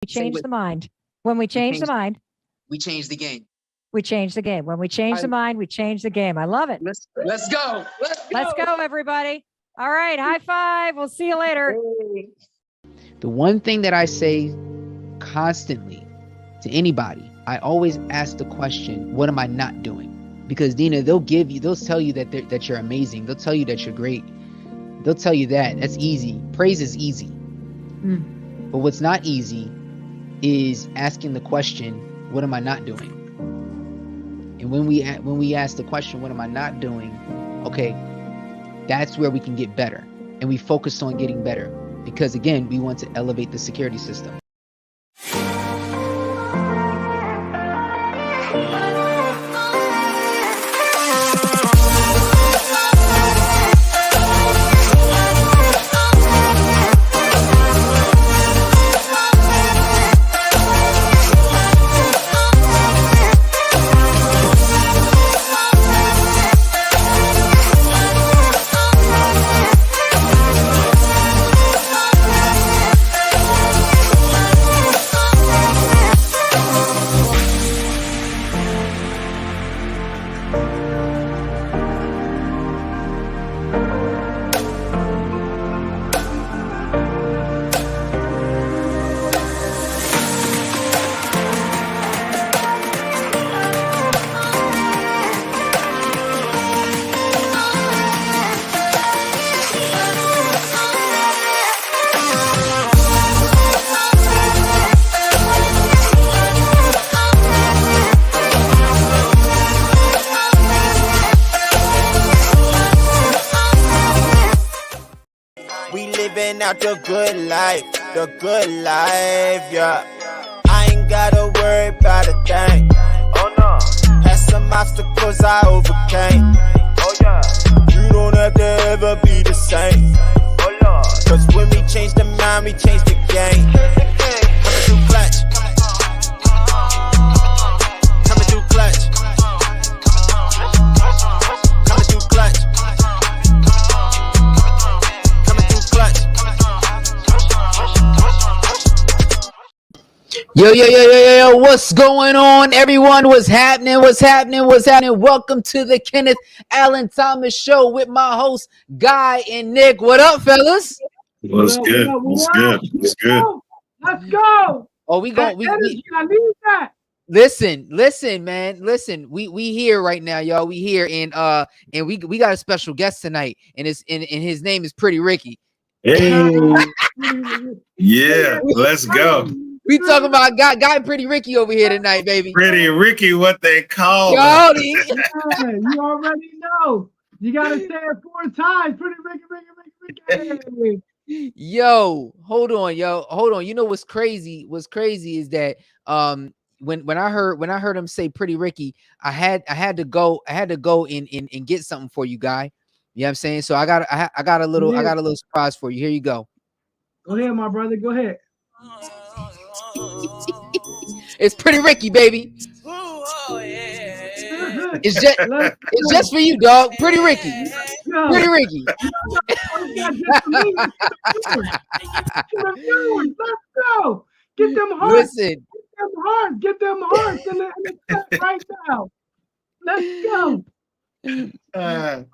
We change the mind. When we change the mind, we change the game. We change the game. When we change the mind, we change the game. I love it. Let's go. Let's go, everybody. All right. High five. We'll see you later. The one thing that I say constantly to anybody, I always ask the question, what am I not doing? Because Dina, they'll tell you that you're amazing. They'll tell you that you're great. They'll tell you that's easy. Praise is easy. But what's not easy is asking the question, what am I not doing? And when we ask the question, what am I not doing? Okay, that's where we can get better. And we focus on getting better. Because again, we want to elevate the security system. Out the good life, yeah. I ain't gotta worry about a thing. Oh no. Had some obstacles I overcame. Oh yeah. You don't have to ever be the same. Oh Lord. Cause when we change the mind, we change the game. Coming through clutch. Coming through clutch. Coming through clutch. Yo, what's going on, everyone? What's happening? Welcome to the Kenneth Allen Thomas Show with my hosts, Guy and Nick. What up, fellas? What's good? Let's go. Oh, we I need that. Listen, man. We here right now, y'all. We here, and we got a special guest tonight, and his name is Pretty Ricky. Hey. Yeah, let's go. We talking about guy Pretty Ricky over here tonight, baby. Pretty Ricky, what they call him. You already know. You gotta say it 4 times. Pretty Ricky. Yo, hold on. You know what's crazy? What's crazy is that when I heard him say Pretty Ricky, I had to go and get something for you, Guy. You know what I'm saying? So I got a little surprise for you. Here you go. Go ahead, my brother. Go ahead. It's Pretty Ricky, baby. It's just for you, dog. Pretty Ricky. Pretty Ricky. Let's go. Get them hearts. Listen. Get them hearts in the chat right now. Let's go.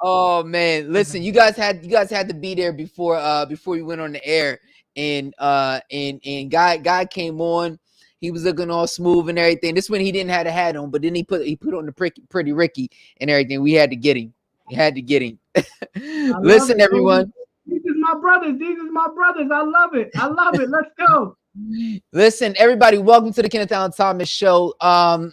Oh man, listen, you guys had to be there before we went on the air, and guy came on. He was looking all smooth and everything. This one he didn't have a hat on, but then he put on the Pretty Ricky and everything. We had to get him. Listen, everyone. These is my brothers. I love it. Let's go. Listen, everybody, welcome to the Kenneth Allen Thomas Show.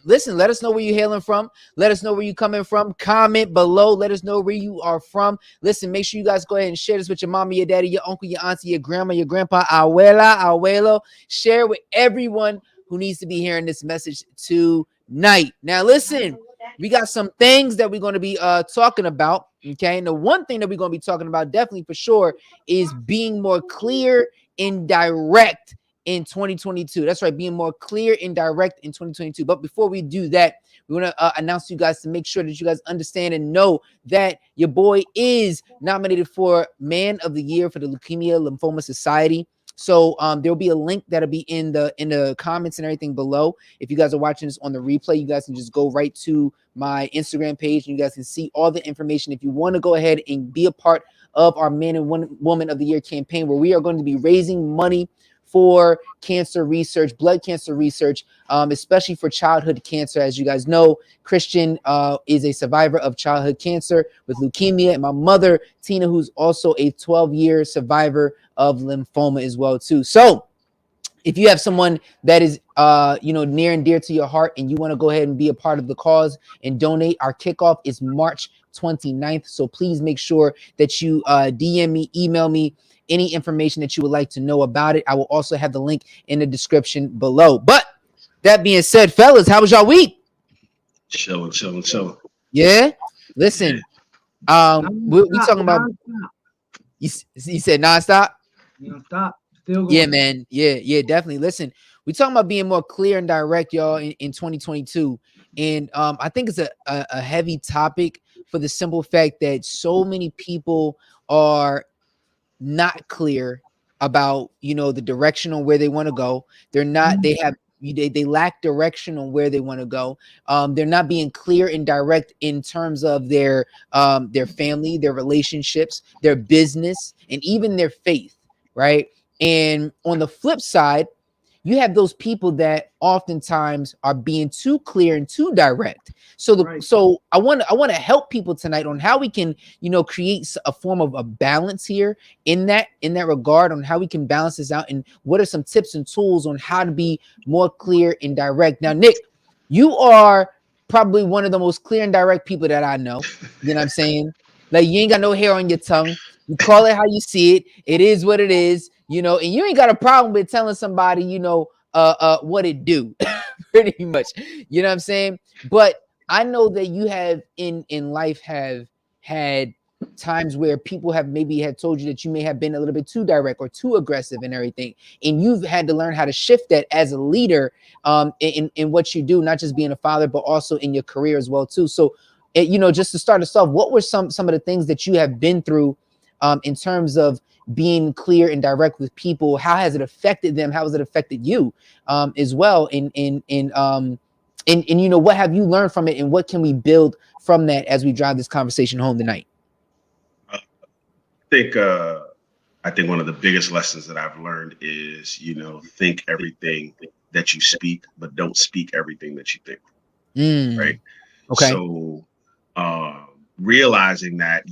Listen, let us know where you're hailing from. Let us know where you're coming from. Comment below. Let us know where you are from. Listen, make sure you guys go ahead and share this with your mama, your daddy, your uncle, your auntie, your grandma, your grandpa, abuela, abuelo. Share with everyone who needs to be hearing this message tonight. Now, listen, we got some things that we're going to be talking about. Okay, and the one thing that we're going to be talking about, definitely for sure, is being more clear and direct in 2022. That's right, being more clear and direct in 2022. But before we do that, we want to announce to you guys to make sure that you guys understand and know that your boy is nominated for Man of the Year for the Leukemia Lymphoma Society. So there'll be a link that'll be in the comments and everything below. If you guys are watching this on the replay, you guys can just go right to my Instagram page and you guys can see all the information. If you want to go ahead and be a part of our Man and Woman of the Year campaign, where we are going to be raising money for cancer research, blood cancer research, especially for childhood cancer. As you guys know, Christian is a survivor of childhood cancer with leukemia, and my mother, Tina, who's also a 12-year survivor of lymphoma as well, too. So if you have someone that is, near and dear to your heart and you want to go ahead and be a part of the cause and donate, our kickoff is March 29th. So please make sure that you DM me, email me, any information that you would like to know about it. I will also have the link in the description below. But that being said, fellas, how was y'all week? Chilling. Yeah. Listen, we talking about. You said nonstop. Non-stop. Still going. Yeah, man. Yeah, definitely. Listen, we talking about being more clear and direct, y'all, in 2022, and I think it's a heavy topic for the simple fact that so many people are not clear about the direction on where they want to go. They're not. They lack direction on where they want to go. They're not being clear and direct in terms of their family, their relationships, their business, and even their faith, right? And on the flip side, you have those people that oftentimes are being too clear and too direct. So I want to help people tonight on how we can, create a form of a balance here in that regard, on how we can balance this out, and what are some tips and tools on how to be more clear and direct. Now, Nick, you are probably one of the most clear and direct people that I know. You know what I'm saying? Like, you ain't got no hair on your tongue. You call it how you see it. It is what it is. And you ain't got a problem with telling somebody, what it do, pretty much. You know what I'm saying? But I know that you have in life have had times where people have maybe had told you that you may have been a little bit too direct or too aggressive and everything. And you've had to learn how to shift that as a leader in what you do, not just being a father, but also in your career as well, too. So, just to start us off, what were some of the things that you have been through in terms of being clear and direct with people? How has it affected them? How has it affected you as well? And what have you learned from it, and what can we build from that as we drive this conversation home tonight? I think one of the biggest lessons that I've learned is, think everything that you speak, but don't speak everything that you think. Right. Okay. So realizing that,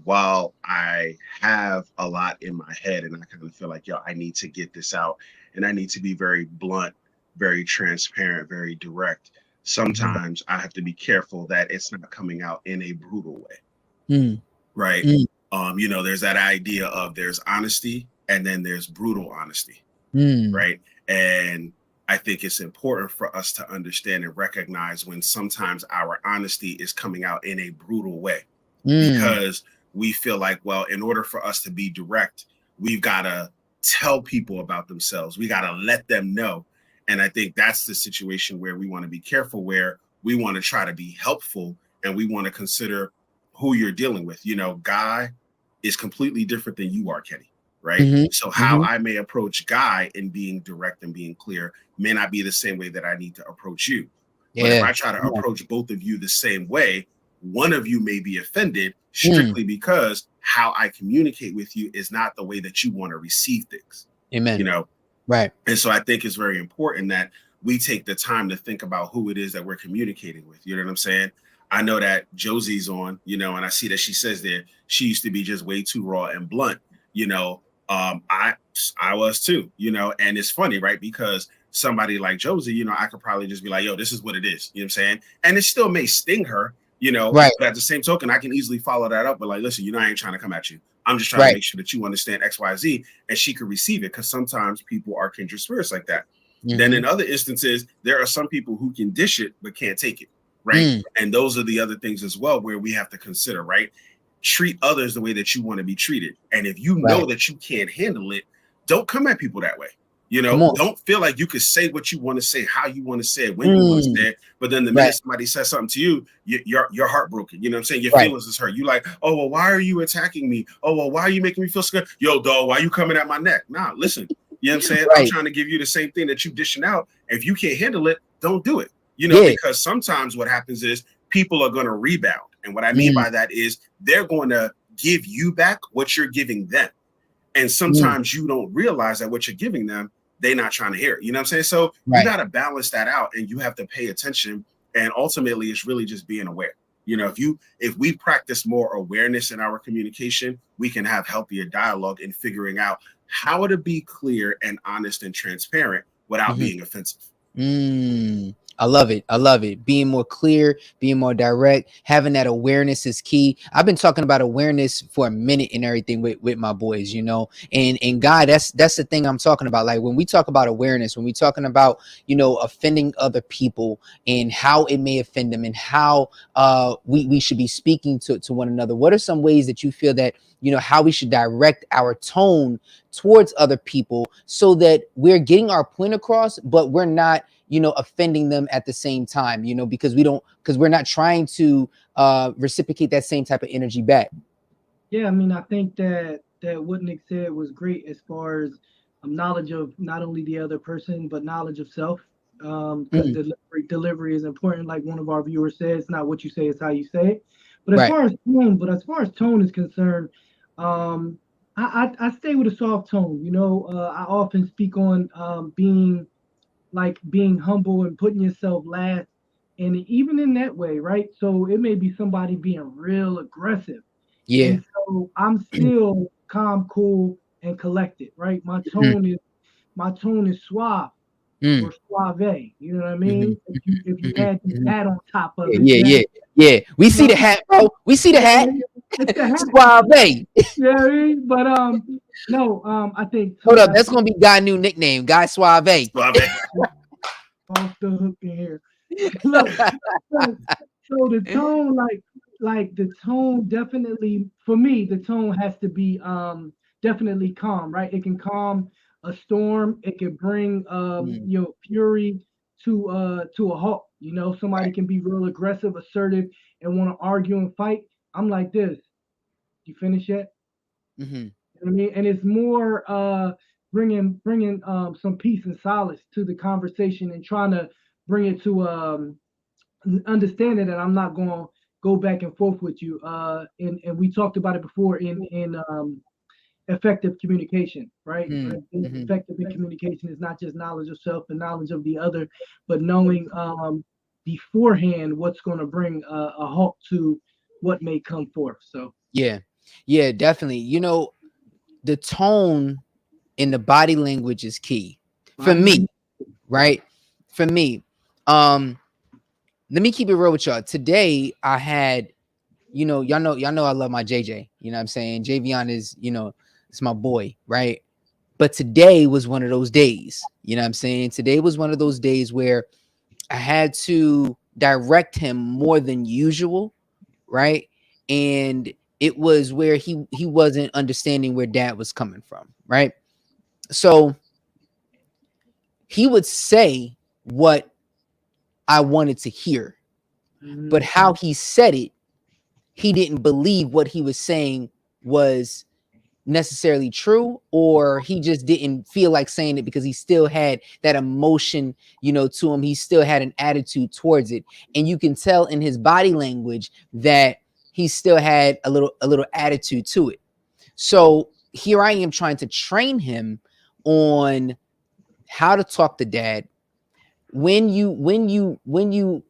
while I have a lot in my head and I kind of feel like, I need to get this out and I need to be very blunt, very transparent, very direct. Sometimes I have to be careful that it's not coming out in a brutal way. Right. There's that idea of there's honesty and then there's brutal honesty. Right. And I think it's important for us to understand and recognize when sometimes our honesty is coming out in a brutal way, because we feel like, well, in order for us to be direct, we've got to tell people about themselves. We got to let them know. And I think that's the situation where we want to be careful, where we want to try to be helpful and we want to consider who you're dealing with. Guy is completely different than you are, Kenny. Right. So how I may approach Guy in being direct and being clear may not be the same way that I need to approach you. But if I try to approach both of you the same way, one of you may be offended strictly because how I communicate with you is not the way that you want to receive things. Amen. Right. And so I think it's very important that we take the time to think about who it is that we're communicating with. You know what I'm saying? I know that Josie's on, and I see that she says there she used to be just way too raw and blunt. I was too, and it's funny, right? Because somebody like Josie, I could probably just be like, yo, this is what it is. You know what I'm saying? And it still may sting her, right. But at the same token, I can easily follow that up. But like, listen, I ain't trying to come at you. I'm just trying to make sure that you understand X, Y, Z, and she could receive it. Because sometimes people are kindred spirits like that. Then in other instances, there are some people who can dish it, but can't take it. Right. And those are the other things as well, where we have to consider, right? Treat others the way that you want to be treated. And if you know that you can't handle it, don't come at people that way. Don't feel like you could say what you want to say, how you want to say it, when you want to say it. But then the minute somebody says something to you, you're heartbroken. You know what I'm saying? Your feelings is hurt. You like, oh, well, why are you attacking me? Oh, well, why are you making me feel scared? Yo, dog, why are you coming at my neck? Nah, listen, You know what I'm saying? I'm Right. trying to give you the same thing that you dishing out. If you can't handle it, don't do it. You know, because sometimes what happens is people are going to rebound. And what I mean by that is they're going to give you back what you're giving them. And sometimes you don't realize that what you're giving them, they're not trying to hear it. You know what I'm saying? So you got to balance that out, and you have to pay attention. And ultimately, it's really just being aware. You know, if we practice more awareness in our communication, we can have healthier dialogue in figuring out how to be clear and honest and transparent without being offensive. I love it. I love it. Being more clear, being more direct, having that awareness is key. I've been talking about awareness for a minute and everything with my boys, you know, and God, that's the thing I'm talking about. Like when we talk about awareness, when we talking about, you know, offending other people and how it may offend them and how we should be speaking to one another. What are some ways that you feel that, you know, how we should direct our tone towards other people so that we're getting our point across, but we're not, you know, offending them at the same time, you know, because we're not trying to reciprocate that same type of energy back. Yeah, I mean, I think that what Nick said was great as far as knowledge of not only the other person but knowledge of self. Because delivery is important. Like one of our viewers said, it's not what you say, it's how you say it. But as far as tone is concerned, I stay with a soft tone. You know, I often speak on being humble and putting yourself last. And even in that way, right? So it may be somebody being real aggressive. Yeah. And so I'm still calm, cool, and collected, right? My tone is suave or suave. You know what I mean? If you had the hat on top of it. Yeah. We see the hat, bro. We see the hat. It's the hat. Suave. Yeah, I mean? But no, I think Hold up, that's gonna be Guy's new nickname, Guy Suave. off the hook in here. Look, so the tone, like the tone definitely for me, the tone has to be definitely calm, right? It can calm a storm, it can bring your fury to a halt. You know, somebody can be real aggressive, assertive, and want to argue and fight. I'm like this. You finish yet? You know what I mean? And it's more bringing some peace and solace to the conversation and trying to bring it to understanding that I'm not going to go back and forth with you. And we talked about it before in effective communication, right? Effective in communication is not just knowledge of self and knowledge of the other, but knowing beforehand what's going to bring a halt to what may come forth. So yeah, definitely. You know, the tone in the body language is key for me, right? For me, let me keep it real with y'all. Today I had, you know, y'all know I love my JJ. You know what I'm saying? Javion is, you know, it's my boy, right? But today was one of those days. You know what I'm saying? Today was one of those days where I had to direct him more than usual, right? And it was where he wasn't understanding where dad was coming from, right? So he would say what I wanted to hear, but how he said it, he didn't believe what he was saying was necessarily true, or he just didn't feel like saying it because he still had that emotion, you know, to him. He still had an attitude towards it, and you can tell in his body language that he still had a little attitude to it. So here I am trying to train him on how to talk to dad. When you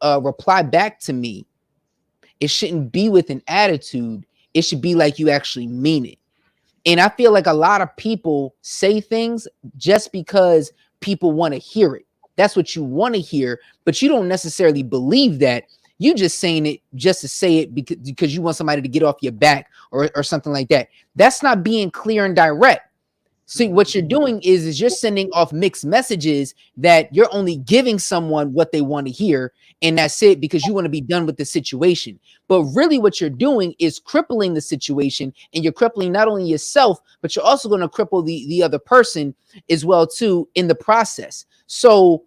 reply back to me, it shouldn't be with an attitude. It should be like you actually mean it. And I feel like a lot of people say things just because people want to hear it. That's what you want to hear, but you don't necessarily believe that. You just saying it just to say it because you want somebody to get off your back or something like that. That's not being clear and direct. See, what you're doing is you're sending off mixed messages that you're only giving someone what they want to hear, and that's it, because you want to be done with the situation. But really what you're doing is crippling the situation, and you're crippling not only yourself, but you're also going to cripple the other person as well too in the process. So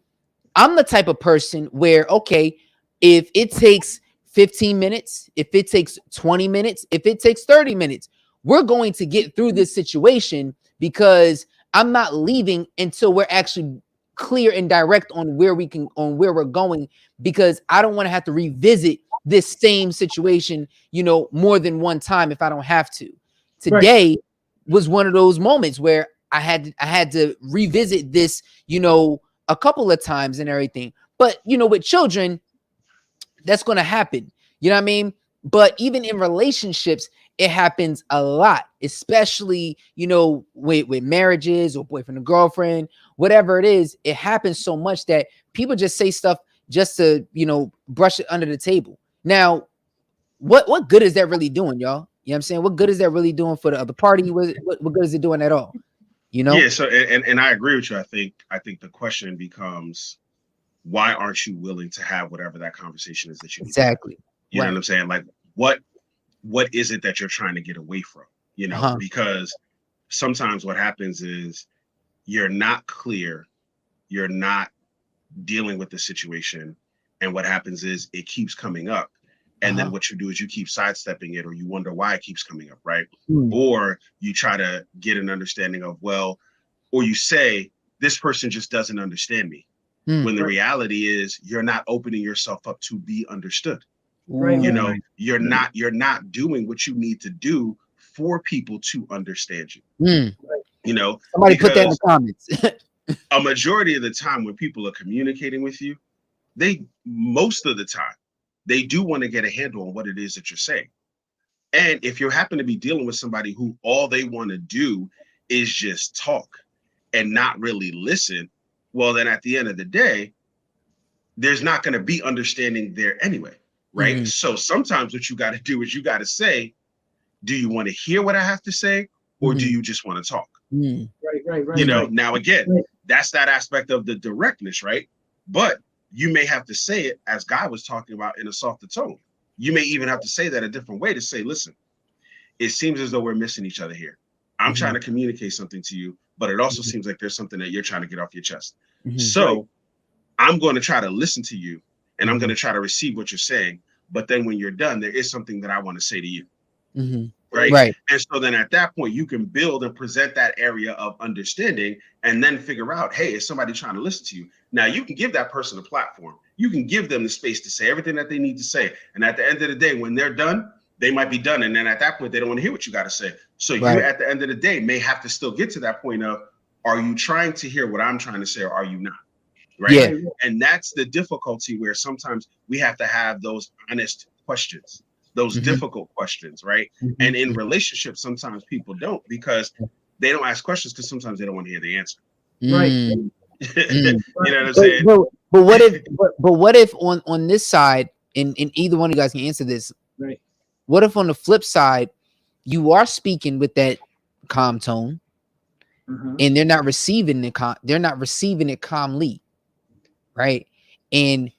I'm the type of person where, okay, if it takes 15 minutes, if it takes 20 minutes, if it takes 30 minutes, we're going to get through this situation, because I'm not leaving until we're actually clear and direct on where we're going, because I don't want to have to revisit this same situation, more than one time if I don't have to. Today was one of those moments where I had to revisit this, a couple of times and everything. But with children, that's going to happen. You know what I mean? But even in relationships, it happens a lot, especially, with marriages or boyfriend and girlfriend, whatever it is. It happens so much that people just say stuff just to, brush it under the table. Now, what good is that really doing, y'all? You know what I'm saying? What good is that really doing for the other party? What good is it doing at all? Yeah. So, and I agree with you. I think the question becomes, why aren't you willing to have whatever that conversation is that you need to have? Exactly. You know what I'm saying? Like, what is it that you're trying to get away from? Because sometimes what happens is you're not clear, you're not dealing with the situation, and what happens is it keeps coming up. And then what you do is you keep sidestepping it, or you wonder why it keeps coming up, right? Or you try to get an understanding of, or you say, this person just doesn't understand me. When the reality is you're not opening yourself up to be understood. You're not doing what you need to do for people to understand you. Somebody put that in the comments. A majority of the time when people are communicating with you, most of the time, they do want to get a handle on what it is that you're saying. And if you happen to be dealing with somebody who all they want to do is just talk and not really listen, well, then at the end of the day, there's not going to be understanding there anyway, right? So sometimes what you got to do is you got to say, do you want to hear what I have to say, or do you just want to talk? Right. Now, again, that's that aspect of the directness, right? But you may have to say it, as Guy was talking about, in a softer tone. You may even have to say that a different way, to say, listen, it seems as though we're missing each other here. I'm trying to communicate something to you, but it also seems like there's something that you're trying to get off your chest. So I'm going to try to listen to you, and I'm going to try to receive what you're saying. But then when you're done, there is something that I want to say to you. Right. And so then at that point, you can build and present that area of understanding, and then figure out, hey, is somebody trying to listen to you? Now, you can give that person a platform. You can give them the space to say everything that they need to say. And at the end of the day, when they're done, they might be done. And then at that point, they don't want to hear what you got to say. So you, at the end of the day, may have to still get to that point of, are you trying to hear what I'm trying to say, or are you not? Right. Yeah. And that's the difficulty, where sometimes we have to have those honest questions, those difficult questions, right? And in relationships, sometimes people don't, because they don't ask questions because sometimes they don't want to hear the answer. Right. You know what I'm saying? But what if on this side, and either one of you guys can answer this, right? What if on the flip side, you are speaking with that calm tone, and they're not receiving it calmly, right? And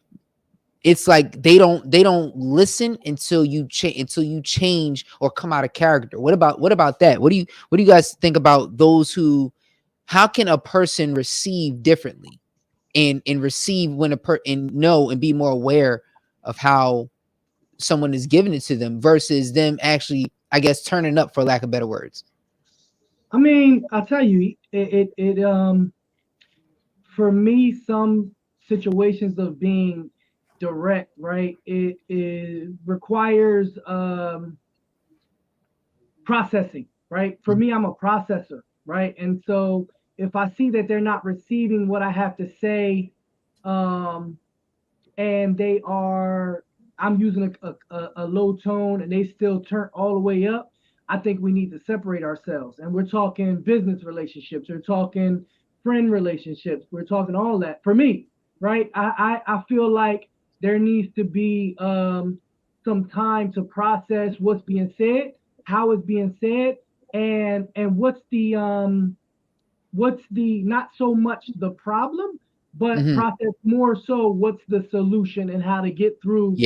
it's like they don't listen until you change or come out of character. What about that? What do you guys think about those who? How can a person receive differently, and receive when and know and be more aware of how someone is giving it to them versus them actually, I guess, turning up, for lack of better words? I mean, I'll tell you, for me, some situations of being direct, right, it requires processing, right? For me, I'm a processor, right? And so if I see that they're not receiving what I have to say, and I'm using a low tone and they still turn all the way up, I think we need to separate ourselves. And we're talking business relationships, we're talking friend relationships, we're talking all that. For me, right, I feel like there needs to be some time to process what's being said, how it's being said, and what's the not so much the problem, but process more so what's the solution and how to get through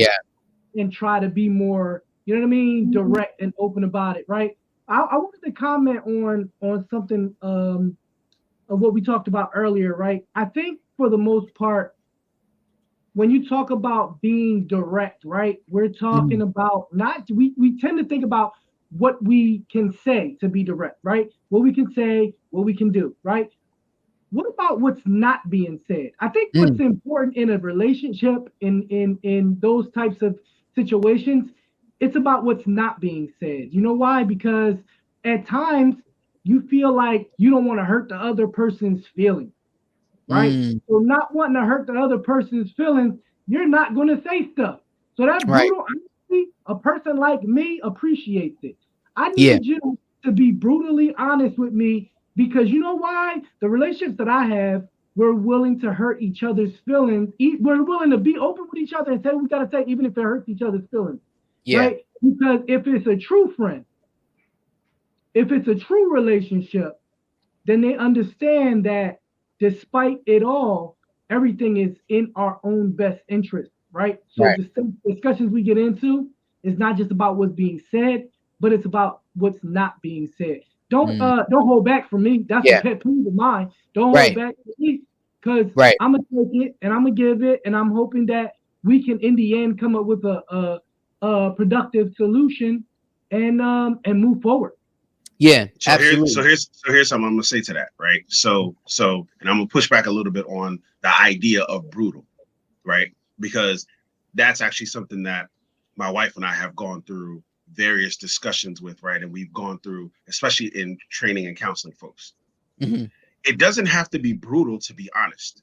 and try to be more, you know what I mean, direct and open about it, right? I wanted to comment on something of what we talked about earlier, right? I think for the most part, when you talk about being direct, right, we're talking about we tend to think about what we can say, to be direct, right? What we can say, what we can do, right? What about what's not being said? I think what's important in a relationship, in those types of situations, it's about what's not being said. You know why? Because at times you feel like you don't want to hurt the other person's feelings, right? So not wanting to hurt the other person's feelings, you're not going to say stuff. So that Right. brutal honesty, a person like me appreciates it. I Yeah. need you to be brutally honest with me, because you know why? The relationships that I have, we're willing to hurt each other's feelings. We're willing to be open with each other and say what we got to say, even if it hurts each other's feelings, Yeah. right? Because if it's a true friend, if it's a true relationship, then they understand that despite it all, everything is in our own best interest, right? So Right. the discussions we get into is not just about what's being said, but it's about what's not being said. Don't hold back from me. That's a Yeah. pet peeve of mine. Don't hold Right. back from me, because Right. I'm gonna take it and I'm gonna give it, and I'm hoping that we can, in the end, come up with a productive solution and move forward. Yeah. So Absolutely. here's something I'm gonna say to that, right? And I'm gonna push back a little bit on the idea of brutal, right? Because that's actually something that my wife and I have gone through various discussions with, right? And we've gone through, especially in training and counseling folks. It doesn't have to be brutal to be honest.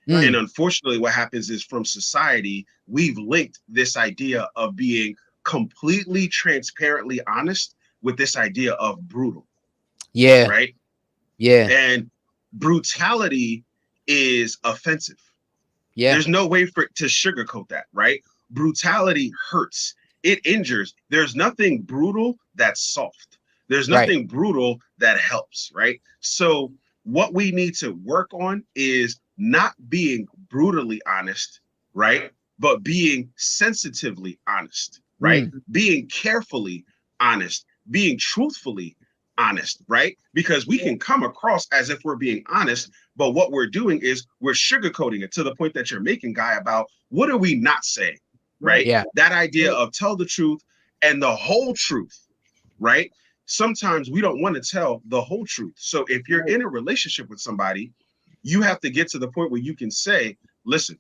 And unfortunately, what happens is from society, we've linked this idea of being completely transparently honest with this idea of brutal, Yeah. right? Yeah. And brutality is offensive. Yeah. There's no way for it to sugarcoat that, right? Brutality hurts. It injures. There's nothing brutal that's soft. There's Right. nothing brutal that helps, right? So what we need to work on is not being brutally honest, right? But being sensitively honest, right? Being carefully honest, being truthfully honest, right? Because we can come across as if we're being honest, but what we're doing is we're sugarcoating it, to the point that you're making, Guy, about what are we not saying, right? Yeah. That idea of tell the truth and the whole truth, right? Sometimes we don't want to tell the whole truth. So if you're in a relationship with somebody, you have to get to the point where you can say, listen,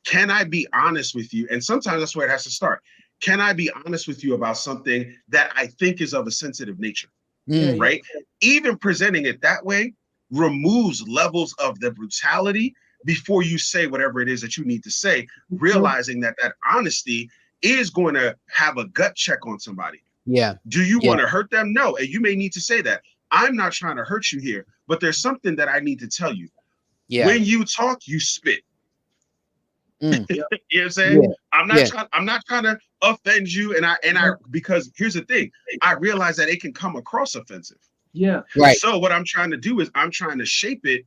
can I be honest with you? And sometimes that's where it has to start. Can I be honest with you about something that I think is of a sensitive nature? Right? Even presenting it that way removes levels of the brutality before you say whatever it is that you need to say, realizing that that honesty is going to have a gut check on somebody. Yeah. Do you Yeah. want to hurt them? No. And you may need to say that. I'm not trying to hurt you here, but there's something that I need to tell you. Yeah. When you talk, you spit. You know what I'm saying? Yeah. I'm not trying to offend you. And I because here's the thing, I realize that it can come across offensive. Yeah. Right. So what I'm trying to do is I'm trying to shape it,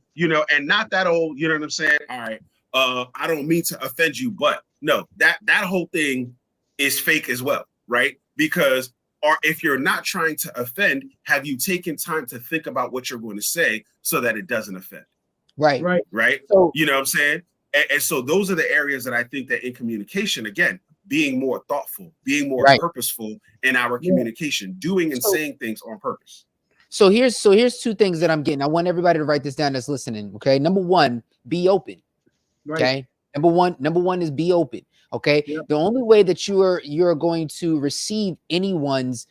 and not that old, you know what I'm saying? All right. I don't mean to offend you, but no, that whole thing is fake as well, right? Because if you're not trying to offend, have you taken time to think about what you're going to say so that it doesn't offend? Right. Right. So, you know what I'm saying? And so those are the areas that I think that in communication, again, being more thoughtful, being more purposeful in our communication, doing and saying things on purpose. So here's two things that I'm getting. I want everybody to write this down that's listening. Okay. Number one, be open. Okay. Number one is be open. Okay. The only way that you're going to receive anyone's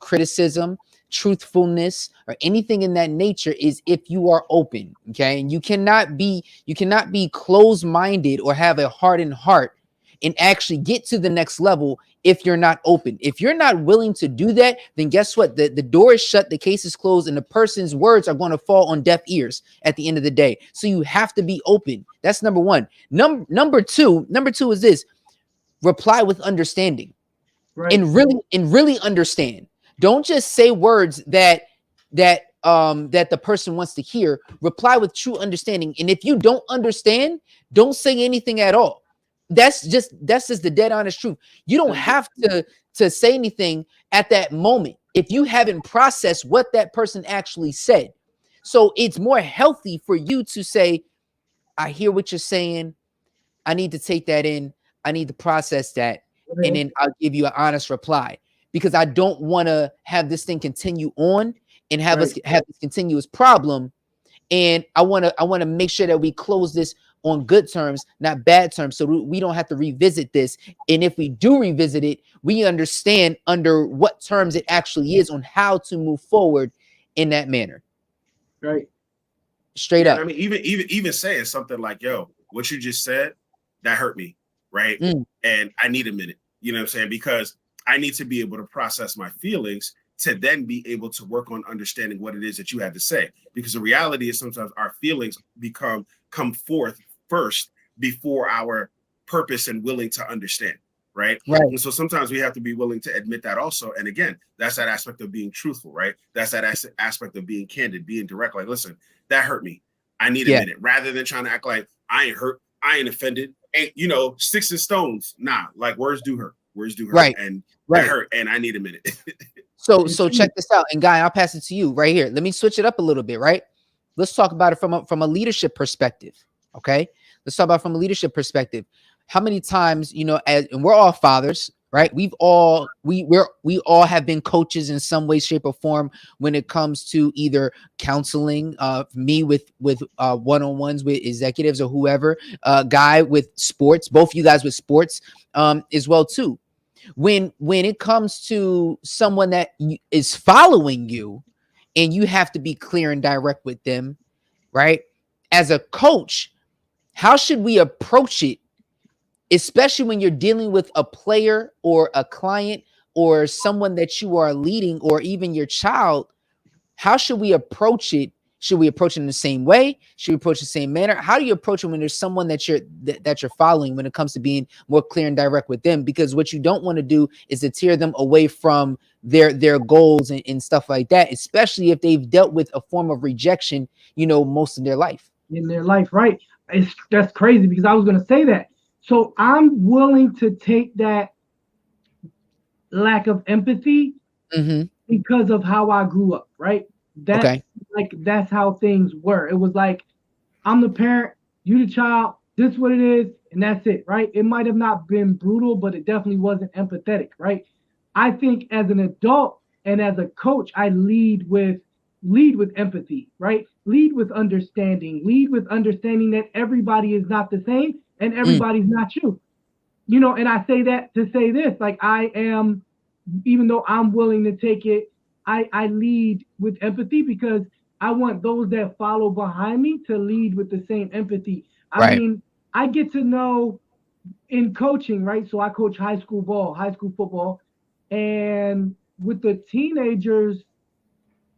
criticism, truthfulness, or anything in that nature is if you are open. Okay. And you cannot be closed-minded or have a hardened heart and actually get to the next level if you're not open. If you're not willing to do that, then guess what? The door is shut, the case is closed, and the person's words are going to fall on deaf ears at the end of the day. So you have to be open. That's number one. Number two is this: reply with understanding. And really understand. Don't just say words that the person wants to hear. Reply with true understanding. And if you don't understand, don't say anything at all. That's just the dead honest truth. You don't have to say anything at that moment if you haven't processed what that person actually said. So it's more healthy for you to say, I hear what you're saying. I need to take that in. I need to process that. And then I'll give you an honest reply. because I don't want to have this thing continue on and have us Right. have this continuous problem. And I want to make sure that we close this on good terms, not bad terms, so we don't have to revisit this. And if we do revisit it, we understand under what terms it actually is on how to move forward in that manner. Right. Straight Yeah, up. and I mean, even saying something like, "Yo, what you just said, that hurt me," right? And I need a minute. You know what I'm saying? Because I need to be able to process my feelings to then be able to work on understanding what it is that you had to say. Because the reality is sometimes our feelings come forth first before our purpose and willing to understand, right? Right. And so sometimes we have to be willing to admit that also. And again, that's that aspect of being truthful, right? That's that aspect of being candid, being direct. Like, listen, that hurt me. I need a minute. Rather than trying to act like I ain't hurt, I ain't offended. And sticks and stones. Nah, like words do hurt. Words do hurt. Right. And Right. that hurt. And I need a minute. So check this out. And Guy, I'll pass it to you right here. Let me switch it up a little bit, right? Let's talk about it from a leadership perspective. Okay. Let's talk about it from a leadership perspective. How many times, and we're all fathers, right? We all have been coaches in some way, shape, or form when it comes to either counseling, me with one-on-ones with executives or whoever, Guy with sports, both you guys with sports, as well too. When it comes to someone that is following you and you have to be clear and direct with them, right? As a coach, how should we approach it, especially when you're dealing with a player or a client or someone that you are leading or even your child? How should we approach it? Should we approach it in the same way? Should we approach it the same manner? How do you approach it when there's someone that you're following when it comes to being more clear and direct with them? Because what you don't want to do is to tear them away from their goals and stuff like that, especially if they've dealt with a form of rejection, most of their life. In their life, right? That's crazy because I was going to say that. So I'm willing to take that lack of empathy because of how I grew up, right? That's how things were. It was like, I'm the parent, you the child, this is what it is, and that's it, right? It might have not been brutal, but it definitely wasn't empathetic, right? I think as an adult and as a coach, I lead with empathy, right? Lead with understanding that everybody is not the same and everybody's not you. And I say that to say this, like I am, even though I'm willing to take it, I lead with empathy because I want those that follow behind me to lead with the same empathy. I mean, I get to know in coaching, right? So I coach high school football, and with the teenagers,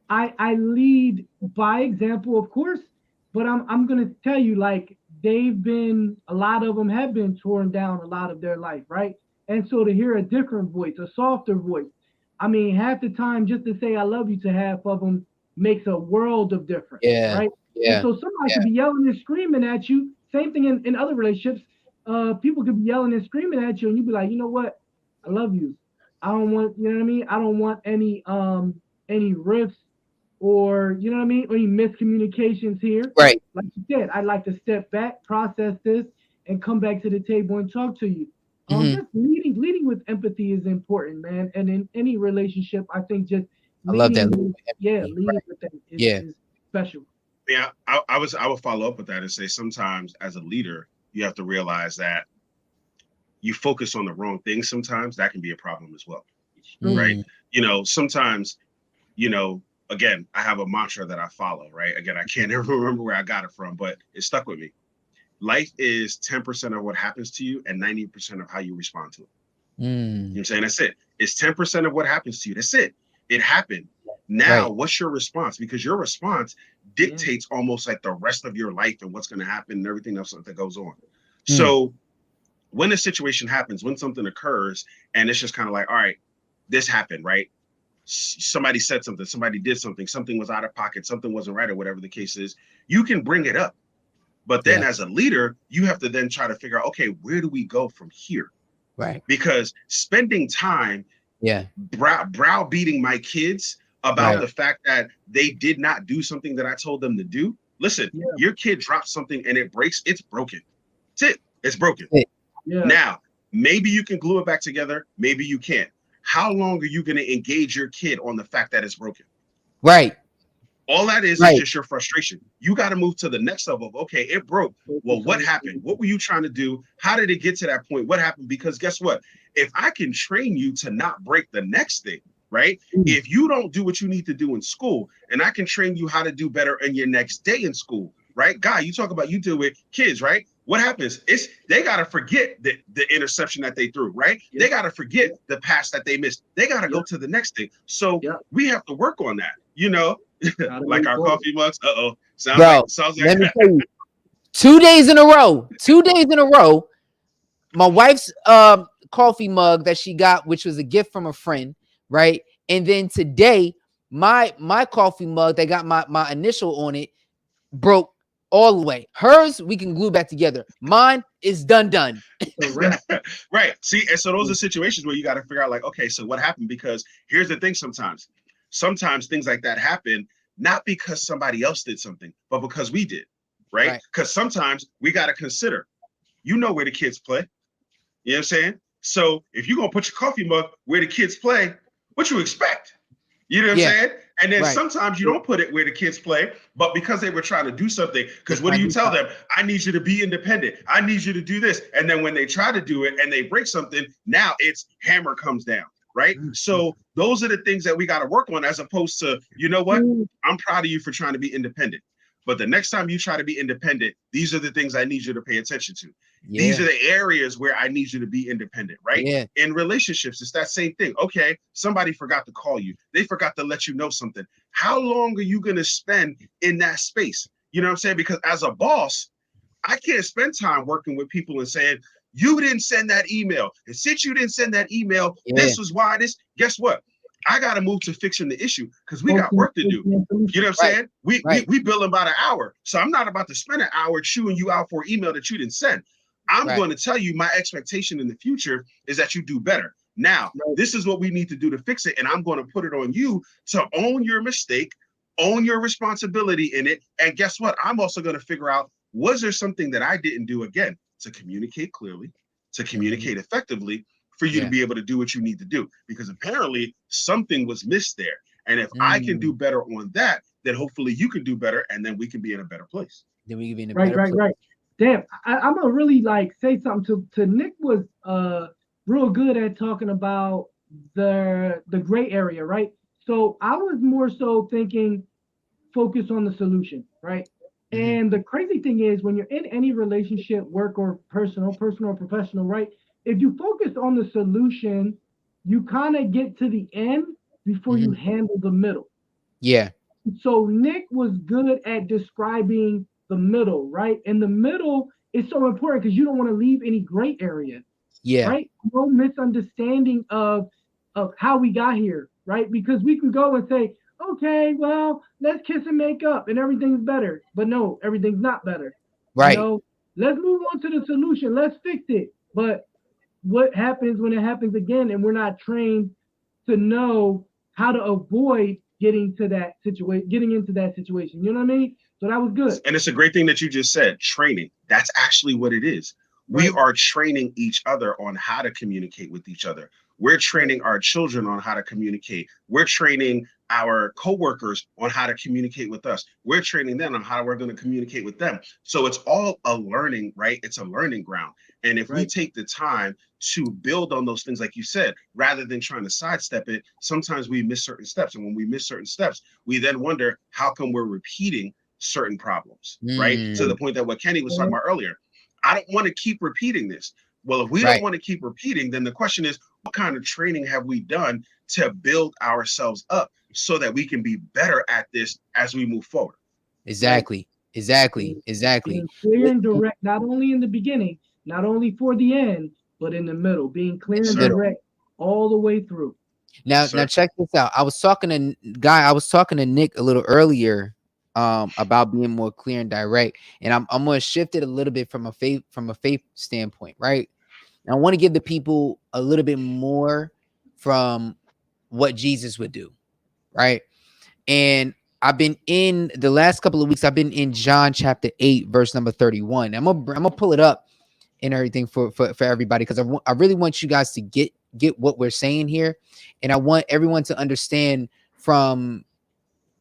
I lead by example, of course, but I'm gonna tell you, like, a lot of them have been torn down a lot of their life, right? And so to hear a different voice, a softer voice, I mean, half the time just to say I love you to half of them makes a world of difference, right? Yeah. And so somebody could be yelling and screaming at you. Same thing in other relationships. People could be yelling and screaming at you, and you'd be like, you know what? I love you. I don't want, you know what I mean? I don't want any rifts or, you know what I mean? Or any miscommunications here. Right. Like you said, I'd like to step back, process this, and come back to the table and talk to you. Just leading with empathy is important, man. And in any relationship, I think just leading with them is special. Yeah, I would follow up with that and say sometimes as a leader, you have to realize that you focus on the wrong things. Sometimes that can be a problem as well, right? Sometimes, again, I have a mantra that I follow, right? Again, I can't ever remember where I got it from, but it stuck with me. Life is 10% of what happens to you and 90% of how you respond to it. You know what I'm saying? That's it. It's 10% of what happens to you. That's it. It happened. Now, what's your response? Because your response dictates almost like the rest of your life and what's going to happen and everything else that goes on. So when a situation happens, when something occurs, and it's just kind of like, all right, this happened, right? Somebody said something, somebody did something, something was out of pocket, something wasn't right, or whatever the case is, you can bring it up. But then as a leader, you have to then try to figure out, okay, where do we go from here? Right. Because spending time browbeating my kids about the fact that they did not do something that I told them to do. Listen, your kid drops something and it breaks, it's broken. That's it. It's broken. Now, maybe you can glue it back together. Maybe you can't. how long are you going to engage your kid on the fact that it's broken? Right. All that is just your frustration. You got to move to the next level of, okay, it broke. Well, what happened? What were you trying to do? How did it get to that point? What happened? Because guess what? If I can train you to not break the next thing, right? If you don't do what you need to do in school, and I can train you how to do better in your next day in school, right? Guy, you talk about you deal with kids, right? What happens? They got to forget the interception that they threw, right? Yep. They got to forget the pass that they missed. They got to go to the next thing. So we have to work on that, you know, like our coffee mugs. Sounds like let me tell you, 2 days in a row, my wife's coffee mug that she got, which was a gift from a friend, right? And then today, my coffee mug that got my initial on it broke all the way. Hers, we can glue back together. Mine is done. Right. See, and so those are situations where you got to figure out, like, okay, so what happened? Because here's the thing: sometimes things like that happen not because somebody else did something, but because we did, right? Because sometimes we got to consider, you know, where the kids play. You know what I'm saying? So if you're gonna put your coffee mug where the kids play, what you expect? You know what I'm saying? And then sometimes you don't put it where the kids play, but because they were trying to do something, because what do you tell them? I need you to be independent. I need you to do this. And then when they try to do it and they break something, now it's hammer comes down, right? So those are the things that we got to work on, as opposed to, you know what? I'm proud of you for trying to be independent. But the next time you try to be independent, these are the things I need you to pay attention to. These are the areas where I need you to be independent, right? In relationships, it's that same thing. Okay, somebody forgot to call you. They forgot to let you know something. How long are you going to spend in that space? You know what I'm saying? Because as a boss, I can't spend time working with people and saying, you didn't send that email. And since you didn't send that email, this was why this. Guess what? I got to move to fixing the issue because we got work to do. You know what I'm saying? We bill about an hour. So I'm not about to spend an hour chewing you out for an email that you didn't send. I'm going to tell you my expectation in the future is that you do better. Now, this is what we need to do to fix it. And I'm going to put it on you to own your mistake, own your responsibility in it. And guess what? I'm also going to figure out, was there something that I didn't do, again, to communicate clearly, to communicate effectively, for you to be able to do what you need to do, because apparently something was missed there. And if I can do better on that, then hopefully you can do better, and then we can be in a better place. Then we can be in a better place. Right. Damn, I'm gonna really like say something to Nick. Was real good at talking about the gray area, right? So I was more so thinking focus on the solution, right? And the crazy thing is, when you're in any relationship, work or personal or professional, right? If you focus on the solution, you kind of get to the end before you handle the middle. Yeah. So Nick was good at describing the middle, right? And the middle is so important because you don't want to leave any gray area. Yeah. Right? No misunderstanding of how we got here, right? Because we can go and say, okay, well, let's kiss and make up and everything's better. But no, everything's not better. Right. You know? Let's move on to the solution. Let's fix it. But what happens when it happens again and we're not trained to know how to avoid getting into that situation? You know what I mean? So that was good. And it's a great thing that you just said, training. That's actually what it is. We are training each other on how to communicate with each other. We're training our children on how to communicate. We're training our coworkers on how to communicate with us. We're training them on how we're going to communicate with them. So it's all a learning, right? It's a learning ground. And if we take the time to build on those things, like you said, rather than trying to sidestep it, sometimes we miss certain steps. And when we miss certain steps, we then wonder, how come we're repeating certain problems, right? To the point that what Kenny was talking about earlier. I don't want to keep repeating this. Well, if we don't want to keep repeating, then the question is, what kind of training have we done to build ourselves up so that we can be better at this as we move forward? Exactly. Being clear and direct, not only in the beginning, not only for the end, but in the middle. Being clear and direct all the way through. Now check this out. I was talking to Nick a little earlier about being more clear and direct, and I'm going to shift it a little bit from a faith standpoint, right? And I want to give the people a little bit more from what Jesus would do, right? And I've been in the last couple of weeks, I've been in John chapter 8, verse number 31. I'm gonna pull it up and everything for everybody, because I really want you guys to get what we're saying here, and I want everyone to understand from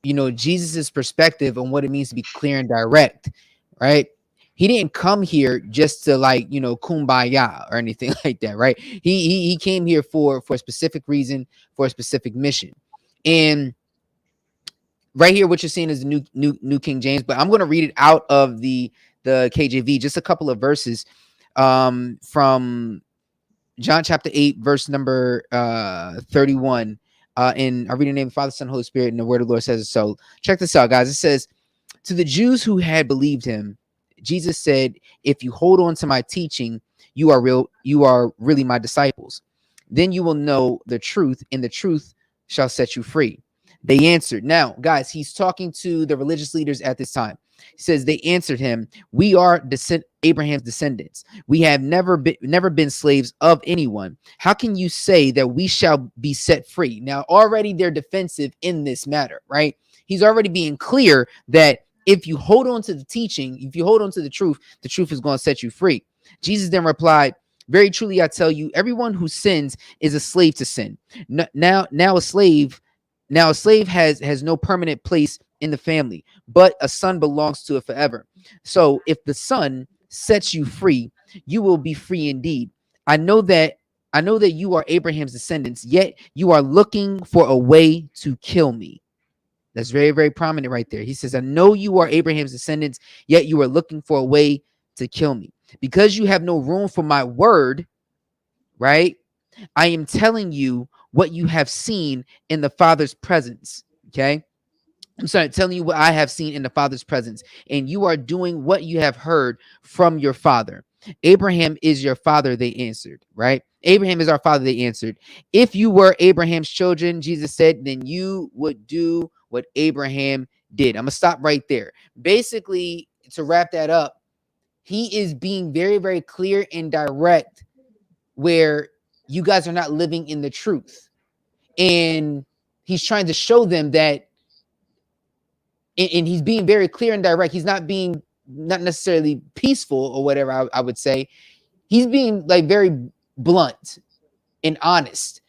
Jesus's perspective on what it means to be clear and direct, right? He didn't come here just to kumbaya or anything like that, right? He came here for a specific reason, for a specific mission. And right here, what you're seeing is the new King James, but I'm going to read it out of the KJV, just a couple of verses from John chapter 8, verse number 31. And I read in the name of the Father, Son, Holy Spirit, and the word of the Lord says it. So check this out, guys. It says, to the Jews who had believed him, Jesus said, if you hold on to my teaching, you are really my disciples. Then you will know the truth, and the truth shall set you free. They answered. Now, guys, he's talking to the religious leaders at this time. He says, they answered him, we are Abraham's descendants. We have never been slaves of anyone. How can you say that we shall be set free? Now, already they're defensive in this matter, right? He's already being clear that if you hold on to the teaching, if you hold on to the truth is going to set you free. Jesus then replied, very truly, I tell you, everyone who sins is a slave to sin. Now a slave has no permanent place in the family, but a son belongs to it forever. So if the son sets you free, you will be free indeed. I know that you are Abraham's descendants, yet you are looking for a way to kill me. That's very, very prominent right there. He says, I know you are Abraham's descendants, yet you are looking for a way to kill me. Because you have no room for my word, right? I am telling you what you have seen in the Father's presence, okay? I'm sorry, telling you what I have seen in the Father's presence, and you are doing what you have heard from your father. Abraham is your father, they answered, right? Abraham is our father, they answered. If you were Abraham's children, Jesus said, then you would do what Abraham did. I'm going to stop right there. Basically, to wrap that up, he is being very, very clear and direct where you guys are not living in the truth. And he's trying to show them that, and he's being very clear and direct. He's not being not necessarily peaceful or whatever, I would say. He's being like very blunt and honest.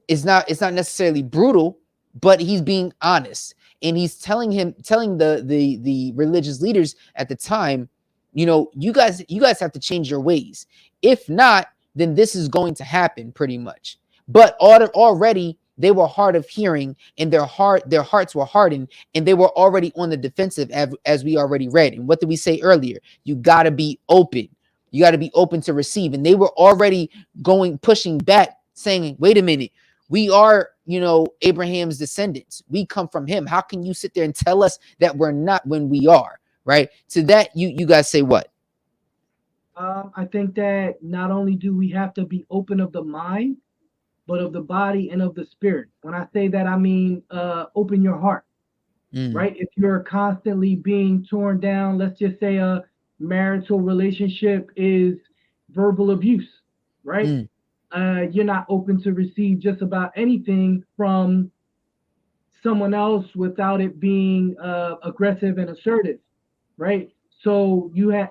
It's not necessarily brutal, but he's being honest. And he's telling the religious leaders at the time, you guys have to change your ways. If not, then this is going to happen pretty much. But already they were hard of hearing, and their hearts were hardened, and they were already on the defensive, as we already read. And what did we say earlier? You got to be open. You got to be open to receive. And they were already pushing back, saying, wait a minute, we are, Abraham's descendants. We come from him. How can you sit there and tell us that we're not when we are, right? To that, you guys say what? I think that not only do we have to be open of the mind, but of the body and of the spirit. When I say that, I mean open your heart, right? If you're constantly being torn down, let's just say a marital relationship is verbal abuse, right? You're not open to receive just about anything from someone else without it being aggressive and assertive, right? So you have,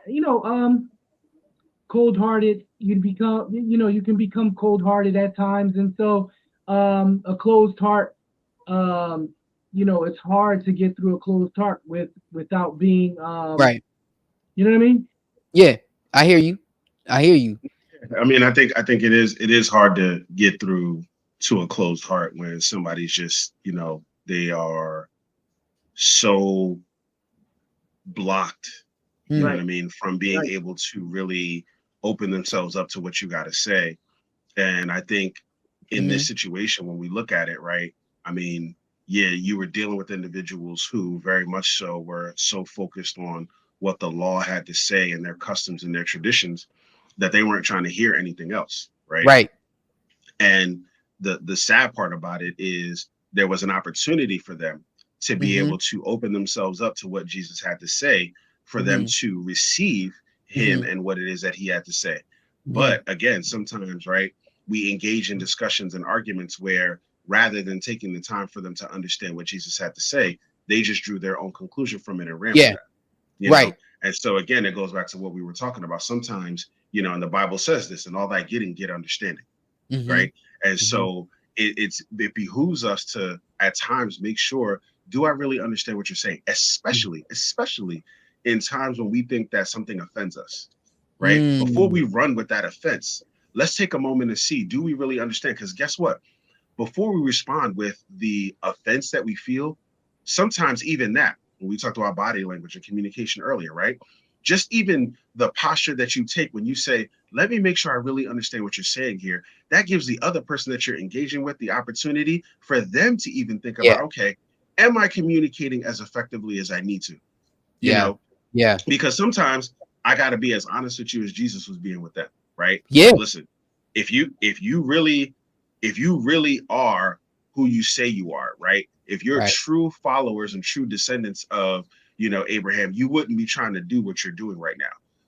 cold-hearted, you can become cold-hearted at times. And so a closed heart, it's hard to get through a closed heart without being right. You know what I mean? Yeah, I hear you. I mean, I think it is hard to get through to a closed heart when somebody's just, they are so blocked, you know what I mean, from being able to really open themselves up to what you got to say. And I think in this situation, when we look at it, right, I mean, yeah, you were dealing with individuals who very much so were so focused on what the law had to say and their customs and their traditions that they weren't trying to hear anything else, right? Right. And the sad part about it is there was an opportunity for them to be able to open themselves up to what Jesus had to say, for them to receive him and what it is that he had to say. But again, sometimes, right, we engage in discussions and arguments where rather than taking the time for them to understand what Jesus had to say, they just drew their own conclusion from it and ran with that. You know? And so again, it goes back to what we were talking about. Sometimes And the Bible says this, and all that getting, get understanding, right? And so it behooves us to at times make sure, do I really understand what you're saying? Especially in times when we think that something offends us, right? Before we run with that offense, let's take a moment and see, do we really understand? Because guess what? Before we respond with the offense that we feel, sometimes even that, when we talked about body language and communication earlier, right? Just even the posture that you take when you say, let me make sure I really understand what you're saying here, that gives the other person that you're engaging with the opportunity for them to even think about, okay, am I communicating as effectively as I need to? You know? Yeah. Because sometimes I got to be as honest with you as Jesus was being with them, right? Yeah. Listen, if you really are who you say you are, right? If you're true followers and true descendants of, Abraham, you wouldn't be trying to do what you're doing right now.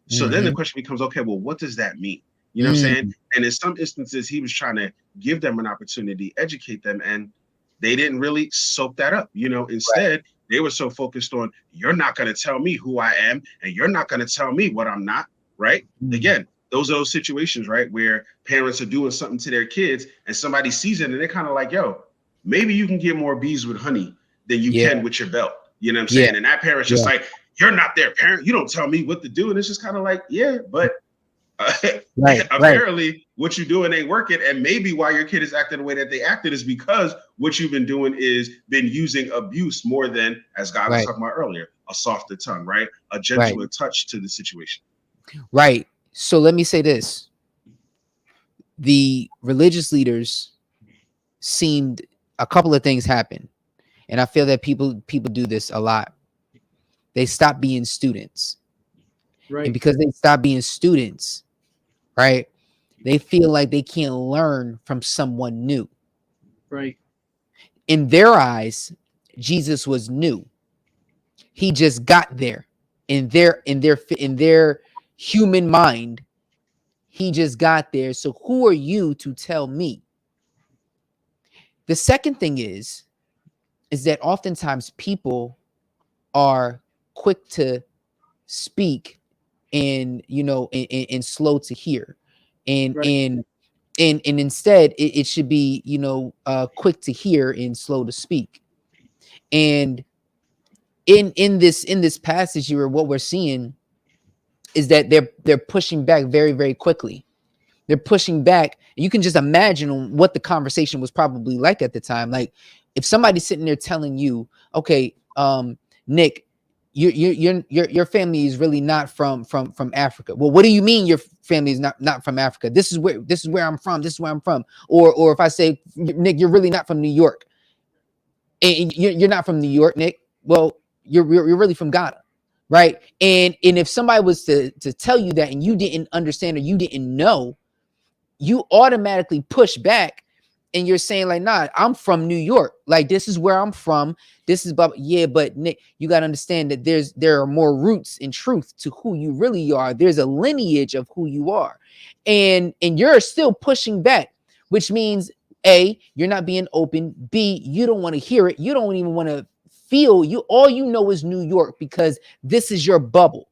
So then the question becomes, okay, well, what does that mean? You know what I'm saying? And in some instances, he was trying to give them an opportunity, educate them, and they didn't really soak that up. Instead, they were so focused on, you're not going to tell me who I am, and you're not going to tell me what I'm not, right? Again, those are those situations, right, where parents are doing something to their kids and somebody sees it and they're kind of like, yo, maybe you can get more bees with honey than you can with your belt. You know what I'm saying? And that parent's just like, you're not their parent. You don't tell me what to do. And it's just kind of like, yeah, but apparently what you're doing ain't working. And maybe why your kid is acting the way that they acted is because what you've been doing is been using abuse more than, as God was talking about earlier, a softer tongue, right? A gentler touch to the situation. Right. So let me say this. The religious leaders seemed, a couple of things happen. And I feel that people do this a lot. They stop being students. Right. And because they stop being students, right, they feel like they can't learn from someone new. Right. In their eyes, Jesus was new. He just got there. In their human mind, he just got there. So who are you to tell me? The second thing is that oftentimes people are quick to speak and, and slow to hear. And instead it should be, quick to hear and slow to speak. And in this passage here, what we're seeing is that they're pushing back very, very quickly. They're pushing back. You can just imagine what the conversation was probably like at the time. Like if somebody's sitting there telling you, okay, Nick, your family is really not from Africa. Well, what do you mean your family is not from Africa? This is where I'm from. This is where I'm from. Or if I say, Nick, you're really not from New York. And you're not from New York, Nick. Well, you're really from Ghana. Right. And if somebody was to tell you that and you didn't understand or you didn't know, you automatically push back and you're saying like, nah, I'm from New York. Like, this is where I'm from. This is, but Nick, you got to understand that there are more roots and truth to who you really are. There's a lineage of who you are. And you're still pushing back, which means A, you're not being open. B, you don't want to hear it. You don't even want to feel all you know is New York because this is your bubble.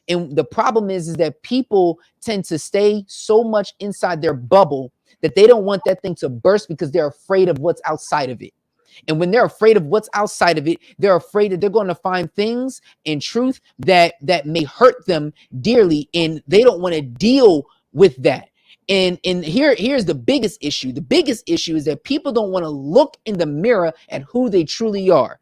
And the problem is that people tend to stay so much inside their bubble that they don't want that thing to burst because they're afraid of what's outside of it. And when they're afraid of what's outside of it, they're afraid that they're going to find things in truth that may hurt them dearly. And they don't want to deal with that. And here's the biggest issue. The biggest issue is that people don't want to look in the mirror at who they truly are.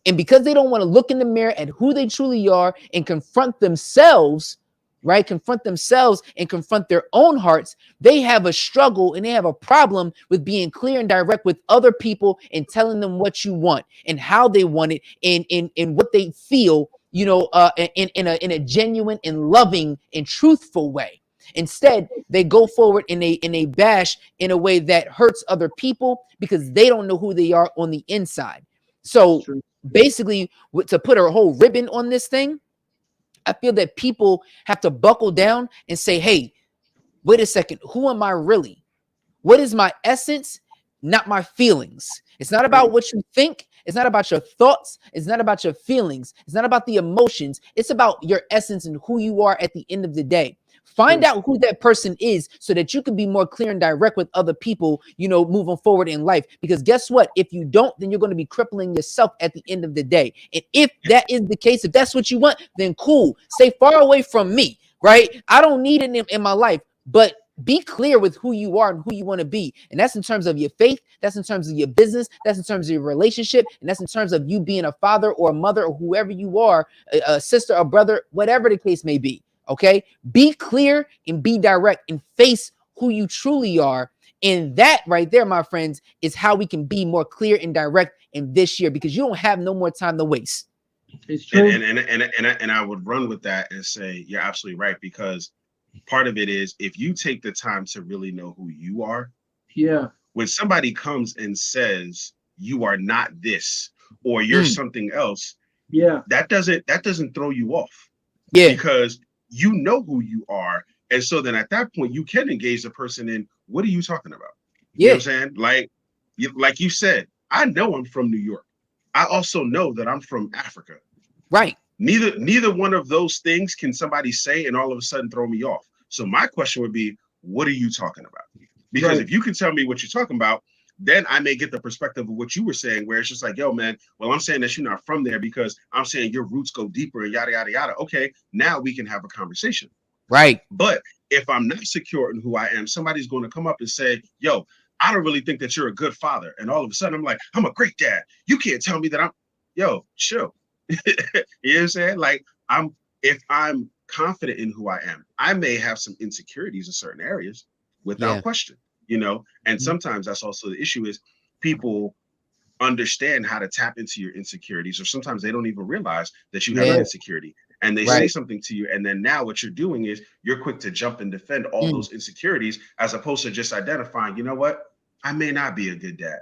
And because they don't want to look in the mirror at who they truly are and confront themselves, right? Confront themselves and confront their own hearts. They have a struggle and they have a problem with being clear and direct with other people and telling them what you want and how they want it and what they feel, in a genuine and loving and truthful way. Instead, they go forward and they bash in a way that hurts other people because they don't know who they are on the inside. So basically, to put a whole ribbon on this thing, I feel that people have to buckle down and say, hey, wait a second, who am I really? What is my essence? Not my feelings. It's not about what you think. It's not about your thoughts. It's not about your feelings. It's not about the emotions. It's about your essence and who you are at the end of the day. Find out who that person is so that you can be more clear and direct with other people, you know, moving forward in life. Because guess what? If you don't, then you're going to be crippling yourself at the end of the day. And if that is the case, if that's what you want, then cool. Stay far away from me, right? I don't need it in my life, but be clear with who you are and who you want to be. And that's in terms of your faith. That's in terms of your business. That's in terms of your relationship. And that's in terms of you being a father or a mother or whoever you are, a sister, a brother, whatever the case may be. Okay. Be clear and be direct and face who you truly are. And that right there, my friends, is how we can be more clear and direct in this year, because you don't have no more time to waste. It's true. And I would run with that and say, you're absolutely right, because part of it is, if you take the time to really know who you are, when somebody comes and says you are not this or you're something else, that doesn't throw you off, because you know who you are. And so then at that point you can engage the person in, what are you talking about? You know what I'm saying? Like you said, I know I'm from New York. I also know that I'm from Africa. Right. Neither one of those things can somebody say and all of a sudden throw me off. So my question would be, what are you talking about? Because if you can tell me what you're talking about, then I may get the perspective of what you were saying, where it's just like, yo, man, well, I'm saying that you're not from there because I'm saying your roots go deeper and yada, yada, yada. Okay, now we can have a conversation. Right. But if I'm not secure in who I am, somebody's going to come up and say, yo, I don't really think that you're a good father. And all of a sudden I'm like, I'm a great dad. You can't tell me that chill. You know what I'm saying? Like, if I'm confident in who I am, I may have some insecurities in certain areas without question, you know, and sometimes that's also the issue, is people understand how to tap into your insecurities, or sometimes they don't even realize that you have an insecurity, and they say something to you, and then now what you're doing is you're quick to jump and defend all those insecurities, as opposed to just identifying, you know what, I may not be a good dad.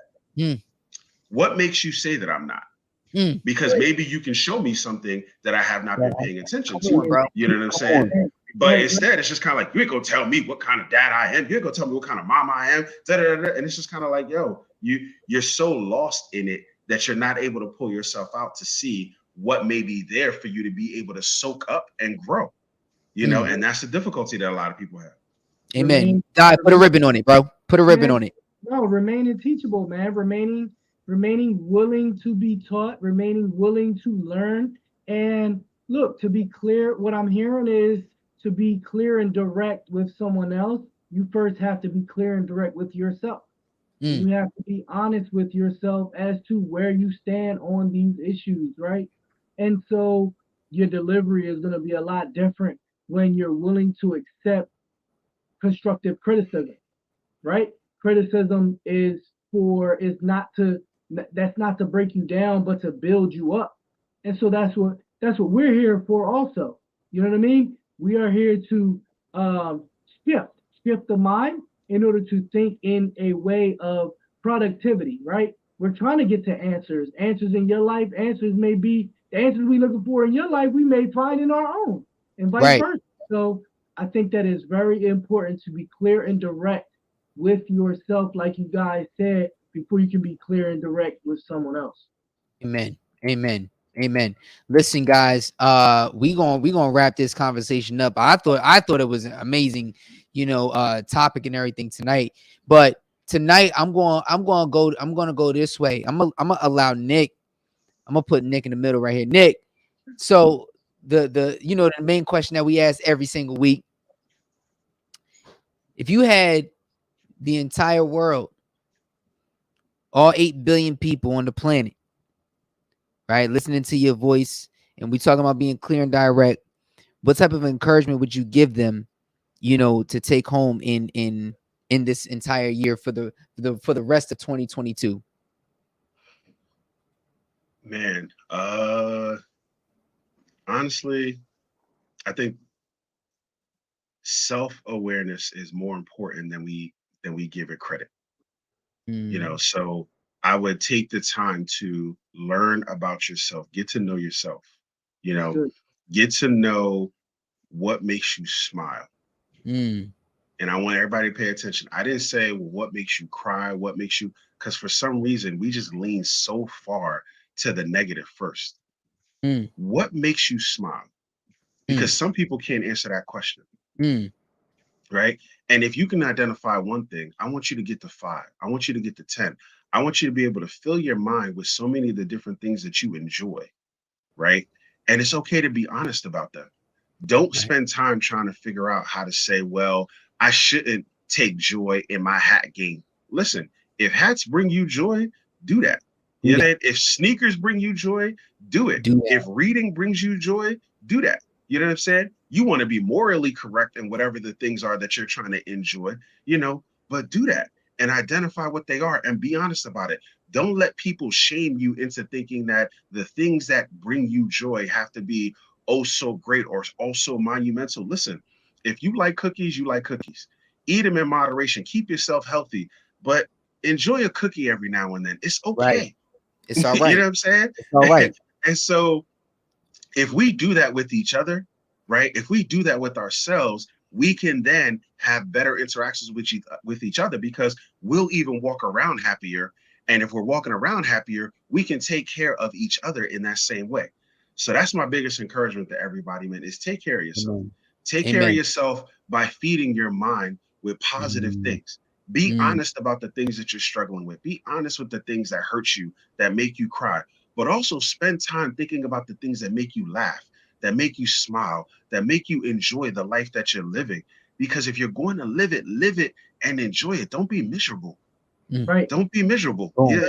What makes you say that I'm not? Because maybe you can show me something that I have not been paying attention to. You know what I'm saying? But instead, it's just kind of like, you ain't gonna tell me what kind of dad I am. You ain't gonna tell me what kind of mom I am. And it's just kind of like, yo, you're so lost in it that you're not able to pull yourself out to see what may be there for you to be able to soak up and grow. You know, and that's the difficulty that a lot of people have. Amen. Put a ribbon on it, bro. Put a ribbon on it. No, remaining teachable, man. Remaining willing to be taught, remaining willing to learn. And look, to be clear, what I'm hearing is, to be clear and direct with someone else, you first have to be clear and direct with yourself. You have to be honest with yourself as to where you stand on these issues, right? And so your delivery is going to be a lot different when you're willing to accept constructive criticism, right? Criticism is not to break you down, but to build you up. And so that's what we're here for also. You know what I mean? We are here to shift the mind in order to think in a way of productivity, right? We're trying to get to answers in your life. Answers may be the answers we're looking for in your life, we may find in our own, and vice versa. So I think that is very important to be clear and direct with yourself, like you guys said, before you can be clear and direct with someone else. Amen. Listen, guys, we gonna wrap this conversation up. I thought it was an amazing, topic and everything tonight. But tonight I'm gonna go this way. I'm gonna allow Nick. I'm gonna put Nick in the middle right here. Nick. So the main question that we ask every single week: if you had the entire world, all 8 billion people on the planet, right, listening to your voice, and we talking about being clear and direct, what type of encouragement would you give them, to take home in this entire year for the rest of 2022? Man, honestly, I think self-awareness is more important than we give it credit. So I would take the time to learn about yourself, get to know yourself, get to know what makes you smile. And I want everybody to pay attention. I didn't say, well, what makes you cry, what makes you, because for some reason we just lean so far to the negative first. What makes you smile? Because some people can't answer that question. Mm. right? And if you can identify one thing, I want you to get to 5. I want you to get to 10. I want you to be able to fill your mind with so many of the different things that you enjoy, right? And it's okay to be honest about them. Don't Right. spend time trying to figure out how to say, well, I shouldn't take joy in my hat game. Listen, if hats bring you joy, do that. You know, if sneakers bring you joy, do it. Do that. If reading brings you joy, do that. You know what I'm saying? You want to be morally correct in whatever the things are that you're trying to enjoy, you know, but do that and identify what they are and be honest about it. Don't let people shame you into thinking that the things that bring you joy have to be oh so great or also monumental. Listen, if you like cookies, you like cookies. Eat them in moderation. Keep yourself healthy, but enjoy a cookie every now and then. It's okay. Right. It's all You right. know what I'm saying? It's all right. And so if we do that with each other, right? If we do that with ourselves, we can then have better interactions with each other because we'll even walk around happier. And if we're walking around happier, we can take care of each other in that same way. So that's my biggest encouragement to everybody, man, is take care of yourself. Amen. Take care of yourself by feeding your mind with positive things. Be honest about the things that you're struggling with. Be honest with the things that hurt you, that make you cry, but also spend time thinking about the things that make you laugh, that make you smile, that make you enjoy the life that you're living. Because if you're going to live it and enjoy it. Don't be miserable. Right. Don't be miserable. Oh. Yeah,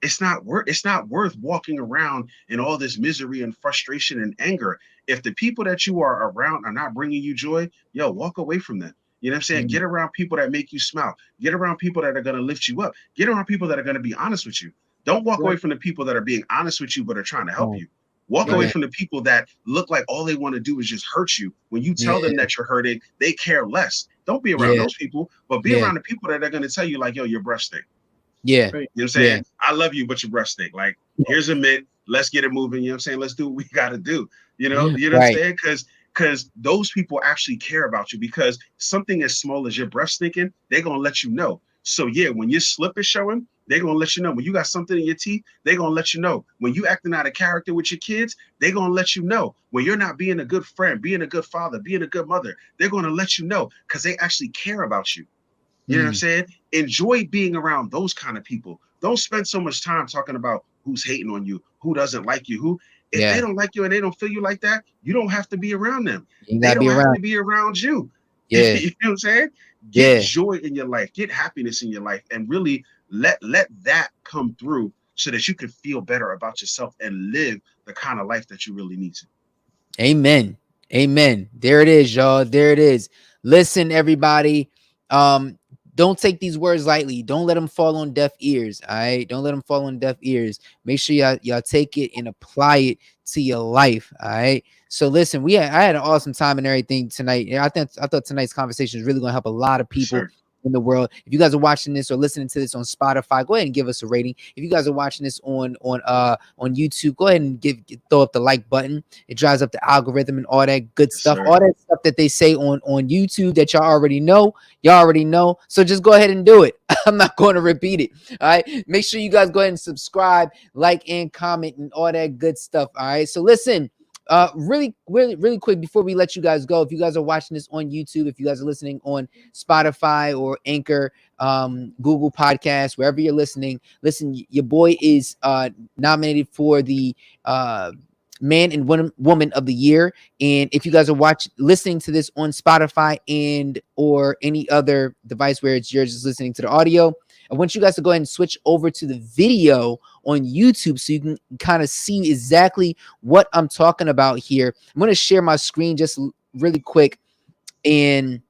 it's not worth walking around in all this misery and frustration and anger. If the people that you are around are not bringing you joy, yo, walk away from them. You know what I'm saying? Get around people that make you smile. Get around people that are going to lift you up. Get around people that are going to be honest with you. Don't walk away from the people that are being honest with you but are trying to help you. Walk away from the people that look like all they want to do is just hurt you. When you tell them that you're hurting, they care less. Don't be around those people, but be around the people that are going to tell you like, yo, your breath stink. Yeah. You know what I'm saying? I love you, but your breath stink. Like, here's a mint. Let's get it moving. You know what I'm saying? Let's do what we got to do. You know what I'm saying? Because those people actually care about you, because something as small as your breath stinking, they're going to let you know. So yeah, when your slip is showing, they're going to let you know. When you got something in your teeth, they're going to let you know. When you acting out of character with your kids, they're going to let you know. When you're not being a good friend, being a good father, being a good mother, they're going to let you know because they actually care about you. You know what I'm saying? Enjoy being around those kind of people. Don't spend so much time talking about who's hating on you, who doesn't like you, if they don't like you and they don't feel you like that, you don't have to be around them. They don't have to be around you. Yeah. You know what I'm saying? Get joy in your life, get happiness in your life, and really let that come through so that you can feel better about yourself and live the kind of life that you really need to. Amen. Amen. There it is, y'all. There it is. Listen, everybody. Don't take these words lightly. Don't let them fall on deaf ears. All right. Don't let them fall on deaf ears. Make sure y'all take it and apply it to your life. All right. So listen, I had an awesome time and everything tonight. I thought tonight's conversation is really going to help a lot of people. Sure. In the world. If you guys are watching this or listening to this on Spotify, go ahead and give us a rating. If you guys are watching this on YouTube, go ahead and throw up the like button. It drives up the algorithm and all that good stuff. Sir. All that stuff that they say on YouTube that y'all already know. So just go ahead and do it. I'm not going to repeat it. All right. Make sure you guys go ahead and subscribe, like, and comment and all that good stuff. All right. So listen. Really quick before we let you guys go, if you guys are watching this on YouTube, if you guys are listening on Spotify or Anchor, Google Podcasts, wherever you're listening, listen, your boy is nominated for the Man and Woman of the Year. And if you guys are listening to this on Spotify and or any other device where you're just listening to the audio, I want you guys to go ahead and switch over to the video on YouTube so you can kind of see exactly what I'm talking about here. I'm going to share my screen just really quick and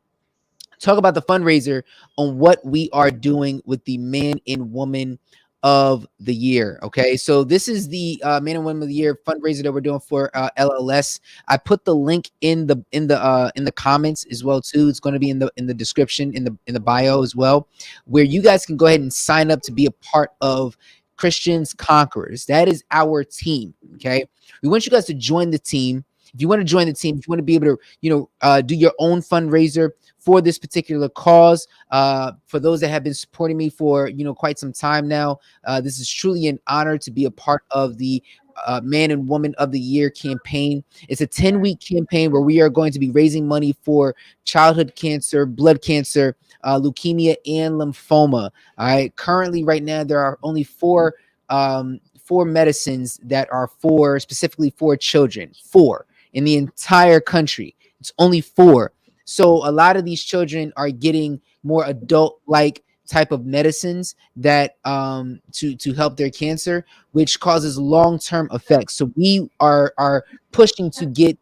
talk about the fundraiser on what we are doing with the Man and Woman of the Year. Okay, so this is the Man and Woman of the Year fundraiser that we're doing for LLS. I put the link in the comments as well too. It's going to be in the description, in the bio as well, where you guys can go ahead and sign up to be a part of Christians Conquerors. That is our team. Okay, we want you guys to join the team. If you want to join the team, if you want to be able to, do your own fundraiser for this particular cause, for those that have been supporting me for, quite some time now, this is truly an honor to be a part of the Man and Woman of the Year campaign. It's a 10-week campaign where we are going to be raising money for childhood cancer, blood cancer, leukemia, and lymphoma. All right. Currently, right now, there are only four medicines that are specifically for children. 4 in the entire country. It's only 4. So a lot of these children are getting more adult-like type of medicines that to help their cancer, which causes long-term effects. So we are pushing to get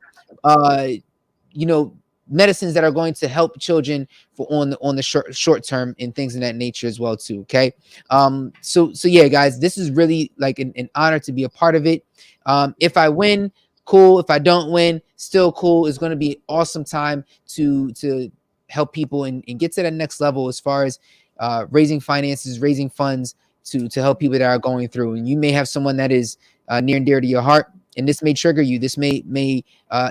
medicines that are going to help children on the short term and things of that nature as well too. Okay. So yeah, guys, this is really like an honor to be a part of it. If I win, cool. If I don't win, still cool. It's going to be an awesome time to help people and get to that next level as far as raising finances, raising funds to help people that are going through. And you may have someone that is near and dear to your heart, and this may trigger you. This may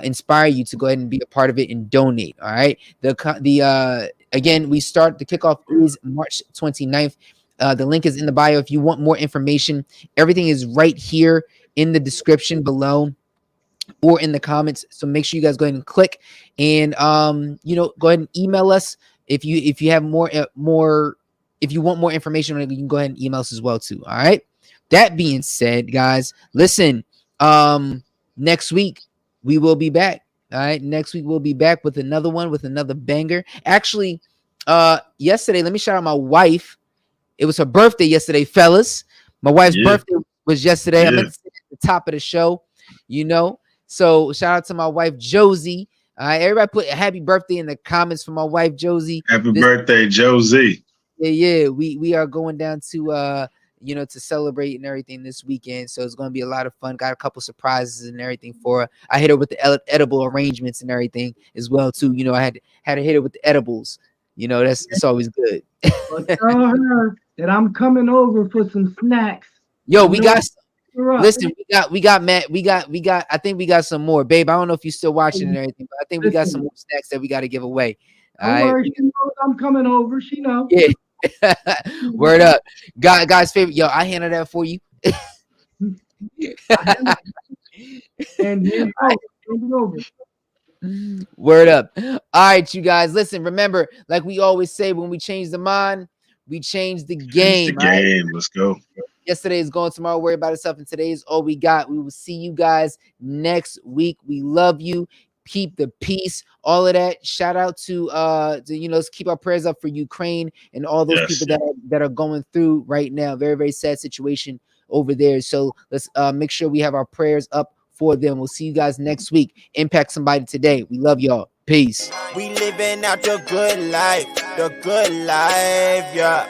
inspire you to go ahead and be a part of it and donate. All right. Again, the kickoff is March 29th. The link is in the bio. If you want more information, everything is right here in the description below or in the comments. So make sure you guys go ahead and click and go ahead and email us if you have more if you want more information. You can go ahead and email us as well too. All right. That being said, guys, listen. Next week we will be back. All right. Next week we'll be back with another one, with another banger. Actually, yesterday, let me shout out my wife. It was her birthday yesterday, fellas. My wife's birthday was yesterday. I meant to say at the top of the show, So shout out to my wife, Josie. Everybody put a happy birthday in the comments for my wife, Josie. Happy birthday, Josie. Yeah. We are going down to to celebrate and everything this weekend. So it's going to be a lot of fun. Got a couple surprises and everything for her. I hit her with the edible arrangements and everything as well too. I had to hit her with the edibles. That's always good. Well, tell her that I'm coming over for some snacks. Yo, we got. Listen, we got Matt. We got. I think we got some more, babe. I don't know if you're still watching and everything, but I think we got some more snacks that we got to give away. All right. She knows I'm coming over. She knows. Yeah. Word up, guys. Favorite. Yo, I handle that for you. And over. Word up. All right, you guys. Listen, remember, like we always say, when we change the mind, we change the game. Right? Let's go. Yesterday is gone, tomorrow worry about itself, and today is all we got. We will see you guys next week. We love you. Keep the peace, all of that. Shout out to let's keep our prayers up for Ukraine and all those people that are going through right now. Very, very sad situation over there. So let's make sure we have our prayers up for them. We'll see you guys next week. Impact somebody today. We love y'all. Peace. We living out the good life, yeah.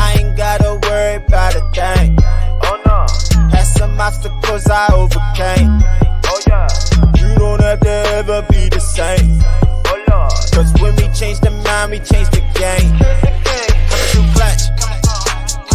I ain't gotta worry about a thing. Oh no. Had some obstacles I overcame. Oh yeah. You don't have to ever be the same. Oh Lord. Cause when we change the mind, we change the game.